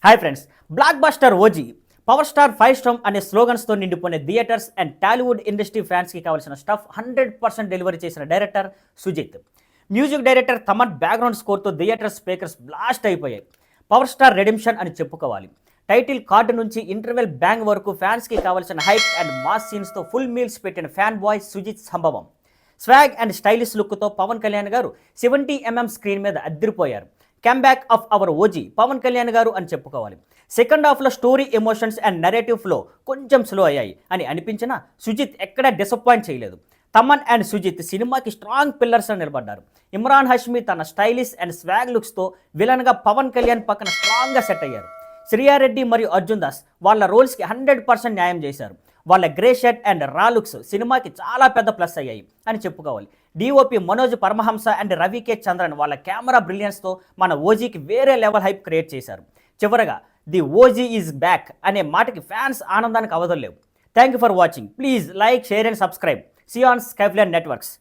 Hi friends, blockbuster OG power star 5 star అనే స్లోగన్స్తో నిండిపోయిన థియేటర్స్ అండ్ టాలీవుడ్ ఇండస్ట్రీ ఫ్యాన్స్కి కావాల్సిన స్టఫ్ 100% డెలివరీ చేసిన director Sujeeth. Music director Thaman background స్కోర్తో థియేటర్ స్పీకర్స్ బ్లాస్ట్ అయిపోయాయి. పవర్ స్టార్ రెడిమ్షన్ అని చెప్పుకోవాలి. టైటిల్ కార్డు నుంచి ఇంటర్వెల్ బ్యాంగ్ వరకు ఫ్యాన్స్కి కావాల్సిన హైప్ అండ్ మాస్ సీన్స్తో ఫుల్ మీల్స్ పెట్టిన ఫ్యాన్ బాయ్ సుజిత్ సంభవం. స్వాగ్ అండ్ స్టైలిష్ లుక్తో పవన్ కళ్యాణ్ గారు 70mm స్క్రీన్ మీద అద్దరిపోయారు. Comeback of our OG Pawan Kalyan garu అని చెప్పుకోవాలి. సెకండ్ హాఫ్లో story emotions and narrative flow కొంచెం స్లో అయ్యాయి అని అనిపించినా సుజిత్ ఎక్కడా డిసప్పాయింట్ చేయలేదు. తమన్ అండ్ సుజిత్ సినిమాకి స్ట్రాంగ్ పిల్లర్స్గా నిలబడ్డారు. ఇమ్రాన్ హష్మీ తన స్టైలిష్ అండ్ స్వాగ్ లుక్స్తో విలన్గా పవన్ కళ్యాణ్ పక్కన స్ట్రాంగ్గా సెట్ అయ్యారు. శ్రీయారెడ్డి మరియు అర్జున్ దాస్ వాళ్ళ రోల్స్కి 100% న్యాయం చేశారు. వాళ్ళ గ్రే షర్ట్ అండ్ రా లుక్స్ సినిమాకి చాలా పెద్ద ప్లస్ అయ్యాయి అని చెప్పుకోవాలి. డిఓపి మనోజ్ పరమహంస అండ్ రవికే చంద్రన్ వాళ్ళ కెమెరా బ్రిలియన్స్తో మన ఓజీకి వేరే లెవెల్ హైప్ క్రియేట్ చేశారు. చివరగా ది ఓజీ ఈజ్ బ్యాక్ అనే మాటకి ఫ్యాన్స్ ఆనందానికి అవధులేవు. Thank you for watching. Please like, share and subscribe. See on Skyfline networks.